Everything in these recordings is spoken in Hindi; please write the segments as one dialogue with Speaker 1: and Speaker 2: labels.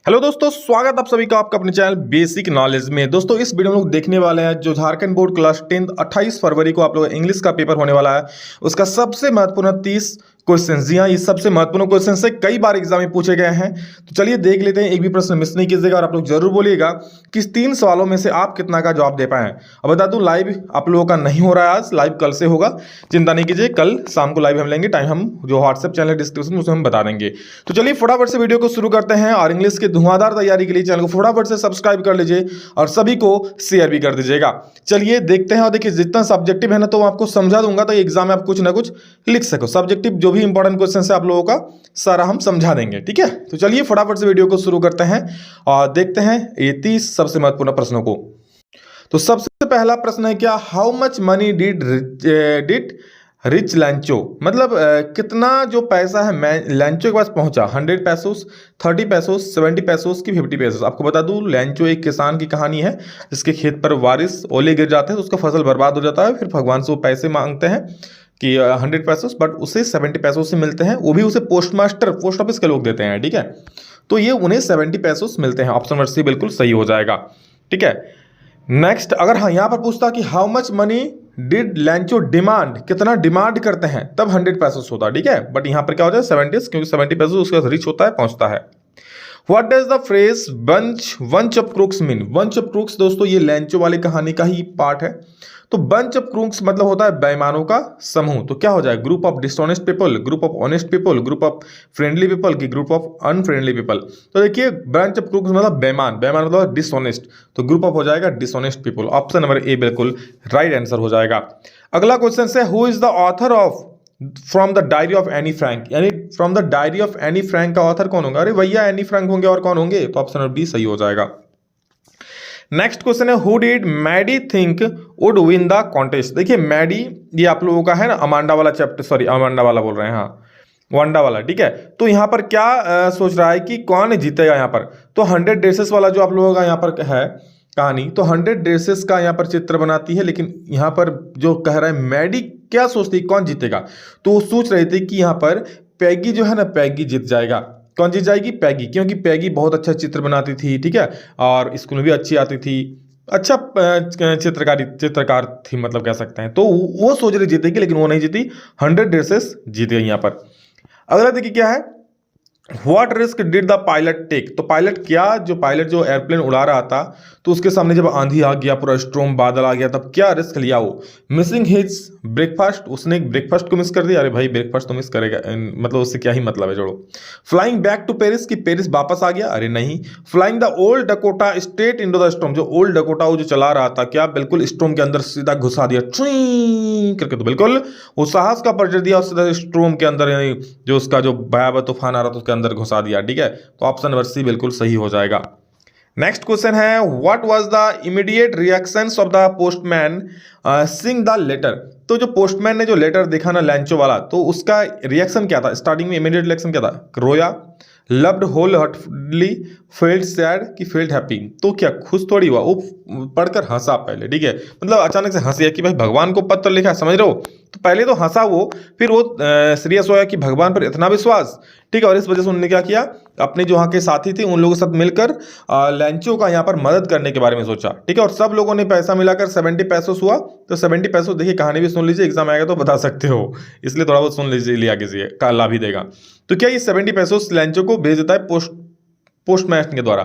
Speaker 1: हेलो दोस्तों, स्वागत आप सभी का आपका अपने चैनल बेसिक नॉलेज में। दोस्तों इस वीडियो में लोग देखने वाले हैं जो झारखंड बोर्ड क्लास 10 28 फरवरी को आप लोग इंग्लिश का पेपर होने वाला है, उसका सबसे महत्वपूर्ण 30 क्वेश्चन। जी हाँ, ये सबसे महत्वपूर्ण क्वेश्चन से कई बार एग्जाम में पूछे गए हैं। तो चलिए देख लेते हैं, एक भी प्रश्न मिस नहीं कीजिएगा और आप लोग जरूर बोलिएगा कि इस 3 सवालों में से आप कितना का जवाब दे पाए। अब बता दूं, लाइव आप लोगों का नहीं हो रहा है आज, लाइव कल से होगा, चिंता नहीं कीजिए। कल शाम को लाइव हम लेंगे, टाइम हम जो व्हाट्सएप चैनल डिस्क्रिप्शन उसमें हम बता देंगे। तो चलिए फटाफट से वीडियो को शुरू करते हैं और इंग्लिश के धुआंधार तैयारी के लिए चैनल को फटाफट से सब्सक्राइब कर लीजिए और सभी को शेयर भी कर दीजिएगा। चलिए देखते हैं। और देखिए, जितना सब्जेक्टिव है ना, तो आपको समझा दूंगा तो एग्जाम में आप कुछ ना कुछ लिख सको। सब्जेक्टिव जो भी इंपॉर्टेंट क्वेश्चन है आप लोगों का सारा हम समझा देंगे, ठीक है। तो चलिए फटाफट से वीडियो को शुरू करते हैं और देखते हैं ये 30 सबसे महत्वपूर्ण प्रश्नों को। तो सबसे पहला प्रश्न है, क्या how much money did rich लैंचो, मतलब कितना जो पैसा है लैंचो के पास पहुंचा। 100 पैसोस, 30 पैसोस, 70 पैसोस की 50 पैसोस। आपको बता दूं, लैंचो एक किसान की कहानी है जिसके खेत पर बारिश ओले गिर जाते हैं तो उसका फसल बर्बाद हो जाता है। फिर भगवान से वो पैसे मांगते हैं कि 100 पैसोस, बट उसे 70 पैसों से मिलते हैं। वो भी उसे पोस्ट ऑफिस के लोग देते हैं, ठीक है। तो ये उन्हें 70 पैसोस मिलते हैं। ऑप्शन नंबर सी बिल्कुल सही हो जाएगा, ठीक है। नेक्स्ट, अगर हाँ यहाँ पर पूछता कि how much money did लैंचो demand, कितना डिमांड करते हैं, तब 100 पैसोस होता, ठीक है। बट यहाँ पर क्या होता है 70, क्योंकि 70 पैसोस उसके पास रिच होता है, पहुंचता है। What does the phrase bunch of crooks mean. Bunch of crooks दोस्तों ये लैंचो वाली कहानी का ही पार्ट है। तो बंच ऑफ क्रूक्स मतलब होता है बेईमानों का समूह। तो क्या हो जाए, group of dishonest people, group of honest people, group of friendly people की ग्रुप ऑफ अनफ्रेंडली पीपल। तो देखिए, बंच ऑफ क्रूक्स मतलब बेईमान, बेईमान मतलब डिसऑनेस्ट, तो ग्रुप ऑफ हो जाएगा dishonest people. Option number A बिल्कुल राइट आंसर हो जाएगा। अगला क्वेश्चन है, who is the author of from the diary of Anne Frank, यानी from the diary of Anne Frank का ऑथर कौन होगा। अरे भैया, एनी फ्रैंक होंगे और कौन होंगे, तो ऑप्शन नंबर बी सही हो जाएगा। नेक्स्ट क्वेश्चन है, who did Maddie think would win the contest. देखिए मैडी ये आप लोगों का है ना अमांडा वाला चैप्टर, सॉरी अमांडा वाला बोल रहे हैं, हाँ वांडा वाला, ठीक है। तो यहाँ पर क्या सोच रहा है कि कौन जीतेगा यहाँ पर। तो 100 ड्रेसेस वाला जो आप लोगों का यहाँ पर है कहानी, तो 100 ड्रेसेस का यहाँ पर चित्र बनाती है, लेकिन यहाँ पर जो कह रहा है मैडी क्या सोचती है कौन जीतेगा, तो वो सोच रही थी कि यहाँ पर पैगी जो है ना, पैगी जीत जाएगा। कौन जीत जाएगी, पैगी, क्योंकि पैगी बहुत अच्छा चित्र बनाती थी, ठीक है, और स्कूल में भी अच्छी आती थी, अच्छा चित्रकार थी, मतलब कह सकते हैं। तो वो सोच रही जीतेगी, लेकिन वो नहीं जीती, 100 ड्रेसेस जीत गई यहाँ पर। अगला देखिए क्या है, what risk did the pilot take. तो पायलट जो एयरप्लेन उड़ा रहा था, तो उसके सामने जब आंधी आ गया, पूरा स्ट्रॉम बादल आ गया, तब क्या रिस्क लिया वो। मिसिंग हिज ब्रेकफास्ट, उसने ब्रेकफास्ट को मिस कर दिया। अरे भाई ब्रेकफास्ट तो मिस करेगा, मतलब उससे क्या ही मतलब है, छोड़ो। फ्लाइंग बैक टू पेरिस, की पेरिस वापस आ गया, अरे नहीं। Flying the old Dakota straight into the storm, जो ओल्ड डकोटा वो जो चला रहा था, क्या बिल्कुल स्टॉर्म के अंदर सीधा घुसा दिया करके, तो बिल्कुल वो साहस का परिचय दिया और सीधा स्टॉर्म के अंदर, यानी जो उसका जो भयावह तूफान आ रहा था उसके अंदर घुसा दिया, ठीक है। तो ऑप्शन नंबर सी बिल्कुल सही हो जाएगा। नेक्स्ट क्वेश्चन है, what was the immediate reactions of the postman seeing the letter. तो जो पोस्टमैन ने जो लेटर देखा ना लैंचो वाला, तो उसका रिएक्शन क्या था, स्टार्टिंग में इमीडिएट रिएक्शन क्या था, रोया, loved whole heartily, felt sad की फेल्ट हैप्पी। तो क्या खुश थोड़ी हुआ, वो पढ़कर हंसा पहले, ठीक है, मतलब अचानक से हंसी है कि भाई भगवान को पत्र लिखा है, समझ रहे हो। तो पहले तो हंसा वो, फिर वो सीरियस होया कि भगवान पर इतना विश्वास, ठीक है। और इस वजह से उन्होंने क्या किया, अपने जो वहाँ के साथी थे उन लोगों के साथ मिलकर लैंचो का यहाँ पर मदद करने के बारे में सोचा, ठीक है। और सब लोगों ने पैसा मिलाकर 70 पैसों हुआ। तो 70 पैसों, देखिए कहानी भी सुन लीजिए, एग्जाम आएगा तो बता सकते हो, इसलिए थोड़ा बहुत सुन लीजिए, लिया कीजिए, का लाभ ही देगा। तो क्या ये 70 पैसों लैंचो को भेज देता है पोस्टमैन के द्वारा।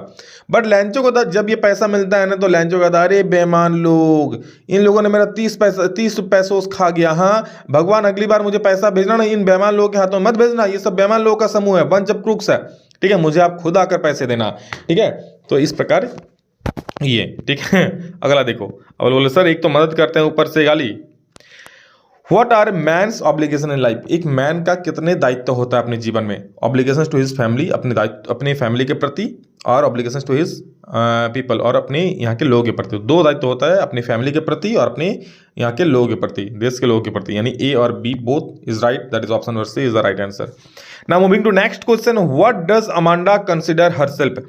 Speaker 1: बट लैंचो को जब ये पैसा मिलता है ना, तो लैंचो कहता है, अरे बेईमान लोग, इन लोगों ने मेरा 30 पैसों खा गया। हाँ भगवान, अगली बार मुझे पैसा भेजना ना, इन बेईमान लोगों के हाथों में मत भेजना, ये सब बेईमान लोगों का समूह है, बंच ऑफ क्रूक्स है, ठीक है। मुझे आप खुद आकर पैसे देना, ठीक है। तो इस प्रकार ये, ठीक है। अगला देखो, अब बोले सर एक तो मदद करते हैं, ऊपर से गाली। What are man's obligation in life. एक मैन का कितने दायित्व होता है अपने जीवन में। ऑब्लिगेशन टू हिज फैमिली, अपने दायित्व अपने फैमिली के प्रति, और ऑब्लिगेशन टू हिज पीपल, और अपने यहाँ के लोगों के प्रति। 2 दायित्व होता है, अपनी फैमिली के प्रति और अपने यहाँ के लोगों के प्रति, देश के लोगों के प्रति, यानी ए और B both is right, that is option number C is the right answer. Now moving to next question, what does Amanda consider herself.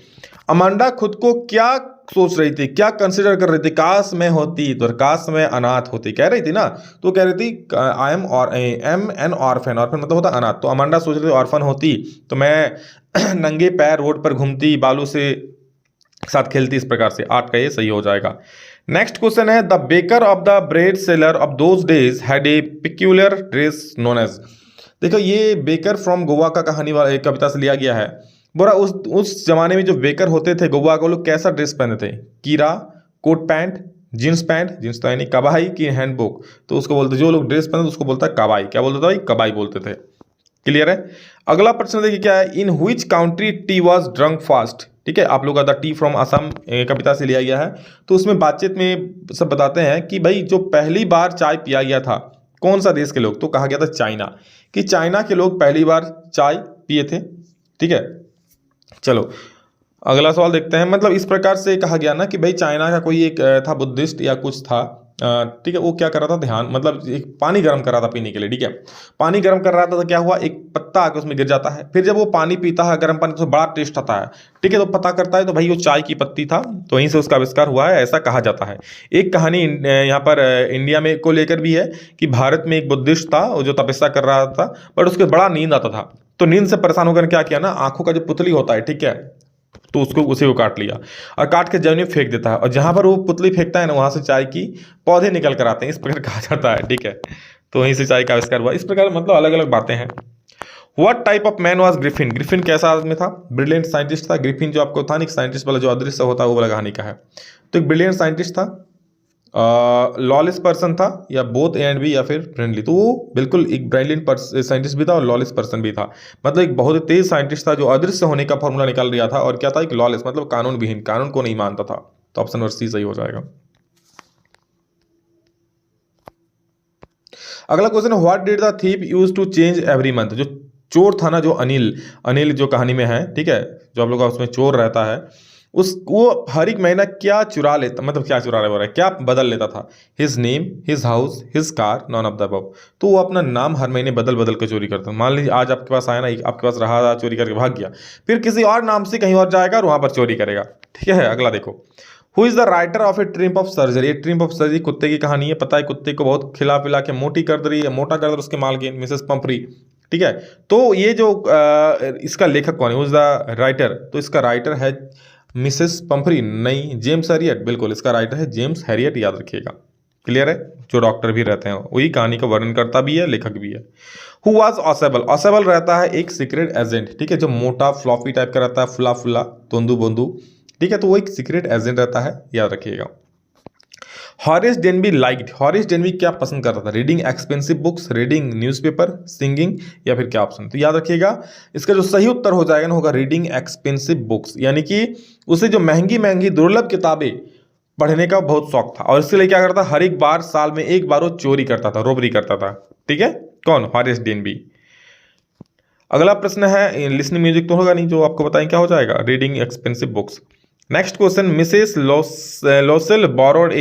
Speaker 1: Amanda खुद को क्या सोच रही थी, क्या कंसिडर कर रही थी, काश में होती, तो काश में अनाथ होती, कह रही थी ना। तो कह रही थी I am N orphan, orphan मतलब होता अनाथ। तो अमांडा सोच रही थी ऑर्फन होती तो मैं नंगे पैर रोड पर घूमती, बालू से साथ खेलती, इस प्रकार से 8 का ये सही हो जाएगा। नेक्स्ट क्वेश्चन है, the baker of the bread seller of those days had a peculiar dress known as. देखो ये बेकर फ्रॉम गोवा का कहानी वाला एक कविता से लिया गया है। बोरा उस जमाने में जो बेकर होते थे गोवा के, लोग कैसा ड्रेस पहनते थे? कीरा, coat pant, jeans pant, jeans तो यानी कबाई की हैंडबुक, तो उसको बोलते, जो लोग ड्रेस पहनते उसको बोलता है कबाई। क्या बोलते थे भाई? कबाई बोलते थे। क्लियर है? अगला प्रश्न देखिए क्या है, in which country tea was drunk fast. ठीक है, आप लोग का द टी फ्रॉम असम कविता से लिया गया है। तो उसमें बातचीत में सब बताते हैं कि भाई जो पहली बार चाय पिया गया था कौन सा देश के लोग, तो कहा गया था चाइना, कि चाइना के लोग पहली बार चाय पिए थे। ठीक है, चलो अगला सवाल देखते हैं। मतलब इस प्रकार से कहा गया ना कि भाई चाइना का कोई एक था बुद्धिस्ट या कुछ था, ठीक है, वो क्या कर रहा था, ध्यान मतलब एक पानी गर्म कर रहा था पीने के लिए। ठीक है, पानी गर्म कर रहा था तो क्या हुआ, एक पत्ता आकर उसमें गिर जाता है। फिर जब वो पानी पीता है गर्म पानी तो बड़ा टेस्ट आता है। ठीक है, तो पता करता है तो भाई वो चाय की पत्ती था, तो वहीं से उसका आविष्कार हुआ है, ऐसा कहा जाता है। एक कहानी यहाँ पर इंडिया में को लेकर भी है कि भारत में एक बुद्धिस्ट था जो तपस्या कर रहा था, बट उसको बड़ा नींद आता था। तो नींद से परेशान होकर क्या किया ना, आंखों का जो पुतली होता है, ठीक है, तो उसको उसी को काट लिया और काट के जमीन में फेंक देता है, और जहां पर वो पुतली फेंकता है ना वहां से चाय की पौधे निकल कर आते हैं, इस प्रकार कहा जाता है। ठीक है, तो वहीं से चाय का आविष्कार हुआ। इस प्रकार मतलब अलग अलग बातें हैं। What type of man was Griffin. Griffin कैसा आदमी था? ब्रिलियंट साइंटिस्ट था। ग्रिफिन जो आपको था नहीं साइंटिस्ट वाला जो अदृश्य होता है वो वाला कहानी का है। तो एक ब्रिलियंट साइंटिस्ट था, लॉलेस पर्सन था, या बोथ एंड भी, या फिर फ्रेंडली। तो वो बिल्कुल एक ब्रिलियंट साइंटिस्ट भी था और लॉलेस पर्सन भी था। मतलब एक बहुत ही तेज साइंटिस्ट था जो अदृश्य होने का फॉर्मूला निकाल रहा था, और क्या था, एक लॉलेस मतलब कानून विहीन, कानून को नहीं मानता था। तो ऑप्शन नंबर सी सही हो जाएगा। अगला क्वेश्चन है, what did the thief use to change every month. जो चोर था ना, जो अनिल अनिल जो कहानी में है, ठीक है, जो आप लोग का उसमें चोर रहता है, उस वो हर एक महीना क्या चुरा लेता, मतलब क्या चुरा रहा है, क्या बदल लेता था? His name, his house, his car, none of the above. तो वो अपना नाम हर महीने बदल बदल कर चोरी करता। मान लीजिए आज आपके पास आया ना, आपके पास रहा, चोरी करके भाग गया, फिर किसी और नाम से कहीं और जाएगा और वहां पर चोरी करेगा। ठीक है, अगला देखो, who is the writer of A triumph of surgery. ये ट्रिम्प ऑफ सर्जरी कुत्ते की कहानी है। पता है कुत्ते को बहुत खिला पिला के मोटी कर दे रही है, मोटा कर दे रही उसके मालकिन मिसेस पंपरी। ठीक है, तो ये जो इसका लेखक कौन है, हु इज द राइटर, तो इसका राइटर है मिसेस पंपरी नहीं, जेम्स हैरियट। बिल्कुल इसका राइटर है जेम्स हैरियट, याद रखिएगा। क्लियर है, जो डॉक्टर भी रहते हैं वही कहानी का वर्णन करता भी है, लेखक भी है। Who was Ausable. ऑसेबल रहता है एक सीक्रेट एजेंट, ठीक है, जो मोटा फ्लॉफी टाइप का रहता है, फुला फुला तोंदू बोंदू। ठीक है, तो वो एक सीक्रेट एजेंट रहता है, याद रखिएगा। Horace Denby liked. Horace Denby क्या पसंद करता था? Reading expensive books, reading newspaper, singing, या फिर क्या ऑप्शन? तो याद रखिएगा इसका जो सही उत्तर हो जाएगा ना होगा रीडिंग एक्सपेंसिव बुक्स, यानी कि उसे जो महंगी महंगी दुर्लभ किताबें पढ़ने का बहुत शौक था, और इसके लिए क्या करता, हर एक बार साल में एक बार वो चोरी करता था, रोबरी करता था। ठीक है, कौन? Horace Denby. अगला प्रश्न है, लिसनिंग म्यूजिक तो होगा नहीं, जो आपको बताएं क्या हो जाएगा, reading expensive books. Next question, Mrs लोसेल borrowed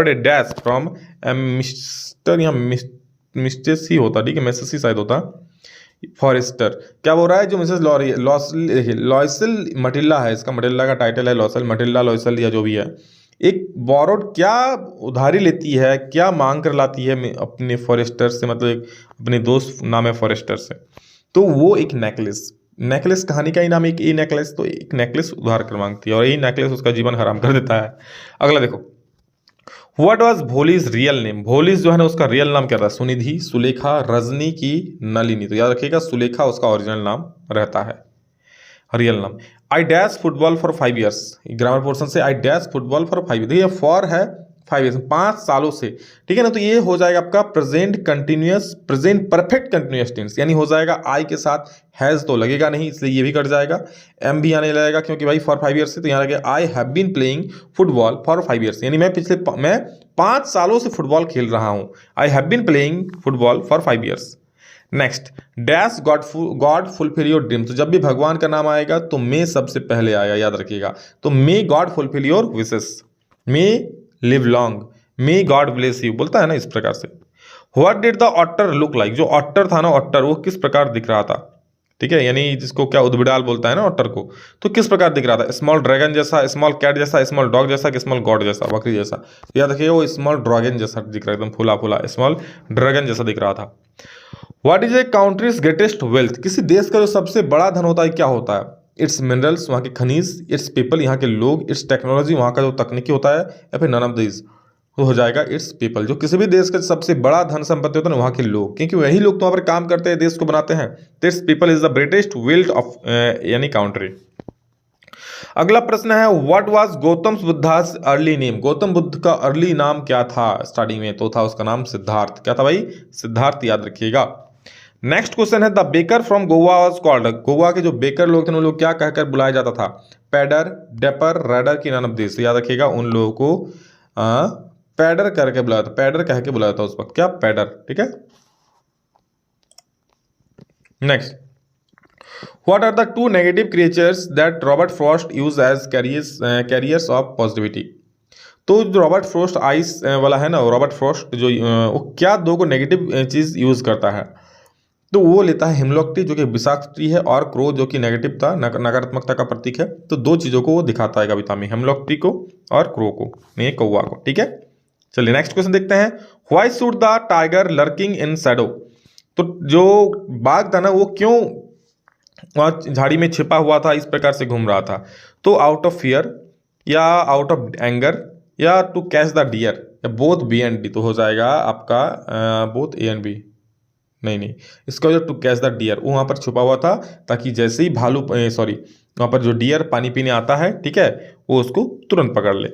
Speaker 1: A dash from mister, यहाँ मिस्टेस ही होता, ठीक है, मिसेस ही शायद होता, फॉरेस्टर। क्या बोल रहा है, जो मिसेस लॉयसेल मटिल्ला है, इसका मटिल्ला का टाइटल है लॉयसेल, मटिल्ला लॉयसेल या जो भी है, एक बोरोड क्या उधारी लेती है, क्या मांग कर लाती है अपने फॉरेस्टर से, मतलब एक अपने दोस्त नाम है फॉरेस्टर से, तो वो एक नेकलेस। नेकलेस कहानी का ही नाम एक, ए नेकलेस, तो एक नेकलेस उधार कर मांगती है, और ये नेकलेस उसका जीवन हराम कर देता है। अगला देखो, what was Bholi's real name. Bholi's जो है ना उसका रियल नाम क्या था? सुनिधि, सुलेखा, रजनी की नलिनी। तो याद रखिएगा सुलेखा उसका ओरिजिनल नाम रहता है, रियल नाम। I dash football for 5 years. Grammar portion से I dash football for 5 years, देखिए फॉर है 5 ईयर्स, 5 सालों से। ठीक है ना, तो ये हो जाएगा आपका present continuous, present perfect continuous tense, यानी हो जाएगा आई के साथ हैज तो लगेगा नहीं, इसलिए ये भी कट जाएगा, एम भी आने लगेगा, क्योंकि भाई फॉर 5 ईयर्स से, तो यहाँ लगे I have been playing football for 5 years, यानी मैं 5 सालों से फुटबॉल खेल रहा हूँ। I have been playing football for 5 years. Next, dash God fulfil your dream. तो जब भी भगवान का नाम आएगा तो मे सबसे पहले आएगा, याद रखिएगा। तो may God fulfil your wishes, may live long, may God bless you, बोलता है ना इस प्रकार से। What did the otter look like. जो ऑटर था ना, ऑटर वो किस प्रकार दिख रहा था? ठीक है, यानी जिसको क्या उद्बिडाल बोलता है ना ऑटर को, तो किस प्रकार दिख रहा था? स्मॉल ड्रैगन जैसा, स्मॉल कैट जैसा, स्मॉल डॉग जैसा, कि स्मॉल गॉड जैसा, बकरी जैसा? तो याद रखिएगा वो स्मॉल ड्रैगन जैसा दिख रहा है, एकदम फूला फूला स्मॉल ड्रैगन जैसा दिख रहा था। What is a countries greatest wealth, किसी देश का जो सबसे बड़ा धन होता है क्या होता है? इट्स मिनरल्स, वहाँ के खनिज, इट्स पीपल, यहाँ के लोग, इट्स टेक्नोलॉजी, वहाँ का जो तकनीकी होता है, या फिर नन ऑफ दिस। तो हो जाएगा इट्स पीपल। जो किसी भी देश का सबसे बड़ा धन संपत्ति होता है ना, वहाँ के लोग, क्योंकि वही लोग तो वहाँ पर काम करते हैं, देश को बनाते हैं। It's people is the greatest wealth of यानी कंट्री। अगला प्रश्न है what was Gautam Buddhas early name, Gautam Buddha का अर्ली नाम क्या था स्टार्टिंग में? तो था उसका नाम सिद्धार्थ। क्या था भाई? सिद्धार्थ, याद रखिएगा। नेक्स्ट क्वेश्चन है the baker from Goa was called, Goa के जो बेकर लोग थे उन लोग क्या कहकर बुलाया जाता था? पैडर, डेपर, राइडर की नन ऑफ दिस। याद रखिएगा उन लोगों को पैडर करके बुलाया था, पैडर कह के बुलाया था उस वक्त, क्या पैडर, ठीक है। Next, what are the two negative creatures that Robert Frost use as carriers of positivity? तो जो रॉबर्ट फ्रॉस्ट आइस वाला है ना, रॉबर्ट फ्रॉस्ट जो वो क्या दो को नेगेटिव चीज यूज करता है? तो वो लेता है हिमलॉक ट्री जो कि विषाक्त ट्री है, और क्रो जो कि नेगेटिव था, नकारात्मकता का प्रतीक है। तो दो चीजों को वो दिखाता है कविता में, हिमलॉक ट्री को और क्रो को, नहीं कौवा को, ठीक है। चलिए नेक्स्ट क्वेश्चन देखते हैं। Why should the tiger lurking in Shadow? तो जो बाघ था ना वो क्यों वहाँ झाड़ी में छिपा हुआ था, इस प्रकार से घूम रहा था? तो आउट ऑफ फियर, या आउट ऑफ एंगर, या टू कैच द डियर, या बोथ बी एंड डी। तो हो जाएगा आपका बोथ ए एंड बी, नहीं, इसका जो टू कैच द डियर, वो वहाँ पर छुपा हुआ था ताकि जैसे ही भालू वहाँ पर जो डियर पानी पीने आता है, ठीक है, वो उसको तुरंत पकड़ ले।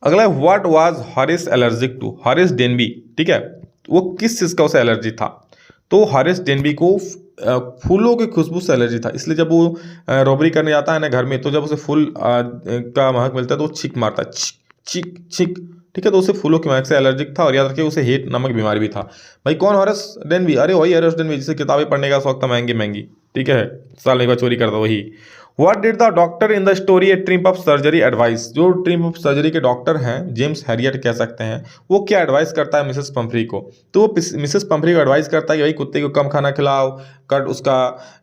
Speaker 1: अगला है what was Horace allergic to, Horace Danby, ठीक है, वो किस चीज़ का उसे एलर्जी था? तो हॉरिस डेनबी को फूलों की खुशबू से एलर्जी था, इसलिए जब वो रॉबरी करने जाता है ना घर में, तो जब उसे फूल का महक मिलता है तो वो छींक मारता है, छींक छींक, ठीक है। तो उसे फूलों की महक से एलर्जिक था, और याद रखिए उसे हेट नामक बीमारी भी था। भाई कौन हॉरिस डेनबी? अरे वही हॉरिस डेनबी जिसे किताबें पढ़ने का शौक था, महंगी महंगी, ठीक है, साल में एक बार चोरी करता वही। What did the doctor in the story A trip of surgery advice? जो ट्रिप ऑफ सर्जरी के डॉक्टर हैं, जेम्स हैरियट कह सकते हैं, वो क्या एडवाइस करता है मिसेस पंफ्री को? तो वो मिसेस पंफ्री को एडवाइस करता है कि भाई कुत्ते को कम खाना खिलाओ, कट उसका,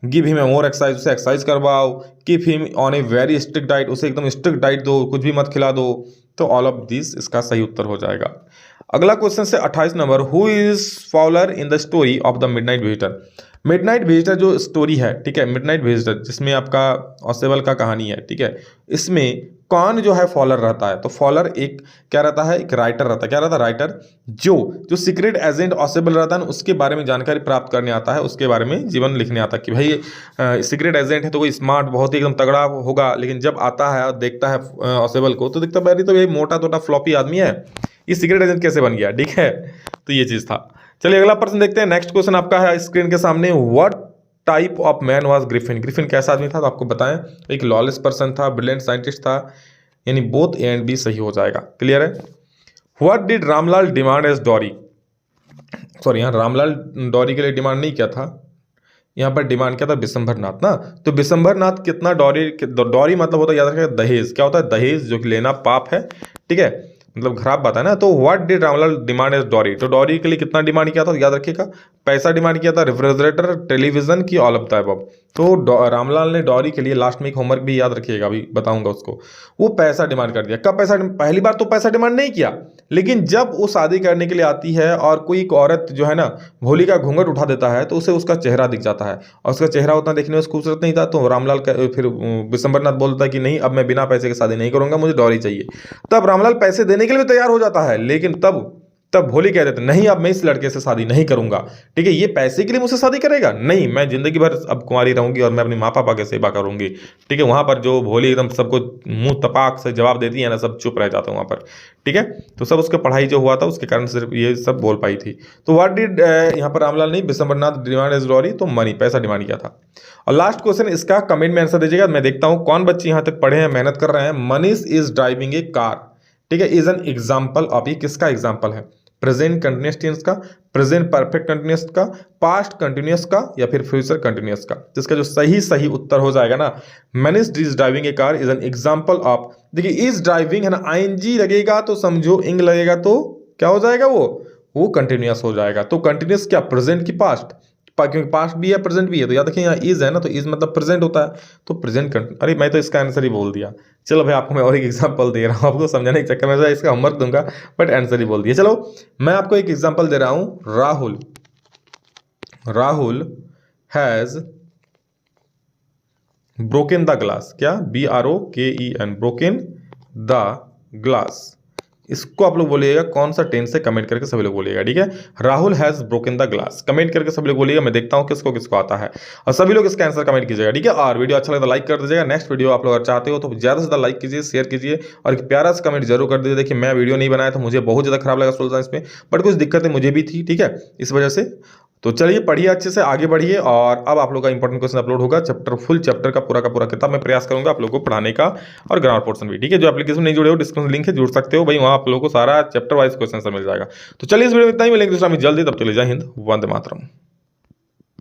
Speaker 1: गिव हिम मोर एक्सरसाइज, उसे एक्सरसाइज करवाओ, keep him on a very strict diet, उसे एकदम स्ट्रिक्ट डाइट दो, कुछ भी मत खिला दो। तो ऑल ऑफ दिस इसका सही उत्तर हो जाएगा। अगला क्वेश्चन से 28 नंबर, who is Fowler in the story of the midnight visitor? Midnight visitor जो स्टोरी है, ठीक है, मिडनाइट विजिटर जिसमें आपका ऑसेबल का कहानी है, ठीक है, इसमें कौन जो है फॉलर रहता है? तो फॉलर एक क्या रहता है? एक राइटर रहता है। क्या रहता है? राइटर, जो सीक्रेट एजेंट ऑसेबल रहता है उसके बारे में जानकारी प्राप्त करने आता है, उसके बारे में जीवन लिखने आता है कि भाई सीक्रेट एजेंट है तो कोई स्मार्ट बहुत ही एकदम तगड़ा होगा, लेकिन जब आता है और देखता है ऑसेबल को तो दिखता है तो ये मोटा तोटा फ्लॉपी आदमी है, ये सीक्रेट एजेंट कैसे बन गया, ठीक है। तो ये चीज़ था। चलिए अगला प्रश्न देखते हैं। नेक्स्ट क्वेश्चन आपका है स्क्रीन के सामने, what type of man was Griffin? Griffin कैसा आदमी था? तो आपको बताएं, एक लॉलेस पर्सन था, ब्रिलियंट साइंटिस्ट था, यानी बोथ ए एंड बी सही हो जाएगा। क्लियर है। What did Ramlal demand as dowry? Sorry, यहाँ रामलाल डॉरी के लिए डिमांड नहीं किया था, यहाँ पर डिमांड किया था बिशंभर नाथ ना। तो बिशंभर नाथ कितना डॉरी मतलब होता है, याद रखिएगा, दहेज। क्या होता है? दहेज, जो कि लेना पाप है, ठीक है, मतलब खराब बात है ना। तो what did Ramlal demand as dowry? तो डॉरी के लिए कितना डिमांड किया था? याद रखिएगा, पैसा डिमांड किया था, रेफ्रिजरेटर, टेलीविजन की, ऑल ऑफ द अबव। तो रामलाल ने डॉरी के लिए, लास्ट में एक होमवर्क भी याद रखिएगा, अभी बताऊंगा उसको, वो पैसा डिमांड कर दिया। कब पैसा? पहली बार तो पैसा डिमांड नहीं किया, लेकिन जब वो शादी करने के लिए आती है और कोई एक औरत जो है ना भोली का घूंघट उठा देता है, तो उसे उसका चेहरा दिख जाता है, और उसका चेहरा उतना देखने में खूबसूरत नहीं था। तो रामलाल फिर बिशंबरनाथ बोलता है कि नहीं, अब मैं बिना पैसे के शादी नहीं करूंगा, मुझे डॉरी चाहिए। तब रामलाल पैसे देने के लिए भी तैयार हो जाता है, लेकिन तब भोली कह देते नहीं, अब मैं इस लड़के से शादी नहीं करूंगा, ठीक है, ये पैसे के लिए मुझसे शादी करेगा, नहीं, मैं जिंदगी भर अब कुंवारी रहूंगी और मैं अपने माँ पापा की सेवा करूंगी, ठीक है। वहां पर जो भोली एकदम सबको मुंह तपाक से जवाब देती है ना, सब चुप रह जाते हैं वहां पर, ठीक है। तो सब उसके पढ़ाई जो हुआ था उसके कारण सिर्फ ये सब बोल पाई थी। तो व्हाट डिड, यहाँ पर रामलाल नहीं, बिशंबरनाथ डिमांड एज डॉरी, तो मनी, पैसा डिमांड किया था। और लास्ट क्वेश्चन, इसका कमेंट में आंसर दीजिएगा, मैं देखता हूं कौन बच्चे यहां तक पढ़े हैं, मेहनत कर रहे हैं। Manish is driving A car, ठीक है, इज एन एग्जाम्पल ऑफ, ये किसका एग्जाम्पल है? प्रेजेंट कंटिन्यूअस टेंस का, प्रेजेंट परफेक्ट कंटिन्यूअस का, पास्ट कंटिन्यूअस का, या फिर फ्यूचर कंटिन्यूअस का? जिसका जो सही उत्तर हो जाएगा ना, Manish is driving A car is an example of. देखिए इज ड्राइविंग है ना, आईएनजी लगेगा तो समझो, इंग लगेगा तो क्या हो जाएगा, वो कंटिन्यूअस हो जाएगा। तो कंटिन्यूअस क्या? प्रेजेंट की पास्ट, क्योंकि पास्ट भी है प्रेजेंट भी है, तो याद रखिए यहाँ इज है ना, तो इज मतलब प्रेजेंट होता है, तो प्रेजेंट अरे मैं तो इसका आंसर ही बोल दिया। चलो भाई आपको मैं और एक एग्जांपल दे रहा हूँ, आपको समझाने के चक्कर में इसका होमवर्क दूंगा, बट आंसर ही बोल दिया। चलो मैं आपको एक एग्जांपल दे रहा हूँ, Rahul Rahul has broken the glass. क्या? BROKEN, broken the glass. इसको आप लोग बोलिएगा कौन सा टेंस है, कमेंट करके सभी लोग बोलिएगा, ठीक है। Rahul has broken the glass, comment करके सभी लोग बोलिएगा। मैं देखता हूं किसको किसको आता है, और सभी लोग इसका आंसर कमेंट कीजिएगा, ठीक है। और वीडियो अच्छा लगे तो लाइक कर दीजिएगा। नेक्स्ट वीडियो आप लोग अगर चाहते हो तो ज्यादा से ज्यादा लाइक कीजिए, शेयर कीजिए, और एक प्यारा सा कमेंट जरूर कर दीजिए। देखिए मैं वीडियो नहीं बनाया था, मुझे बहुत ज्यादा खराब लगा सोशल साइंस में, बट कुछ दिक्कतें मुझे भी थी, ठीक है, इस वजह से। तो चलिए पढ़िए अच्छे से, आगे बढ़िए। और अब आप लोग का इंपॉर्टेंट क्वेश्चन अपलोड होगा, फुल चैप्टर का पूरा किताब मैं प्रयास करूंगा आप लोगों को पढ़ाने का, और ग्रामर पोर्शन भी, ठीक है। जो एप्लीकेशन नहीं जुड़े हो, डिस्क्रिप्शन लिंक है, जुड़ सकते हो भाई, वहां आप लोगों को सारा चैप्टर वाइज क्वेश्चन मिल जाएगा। तो चलिए इस वीडियो में इतना ही, मिलेंगे दूसरा में जल्दी, तब चले जय हिंद, वंदे मातरम।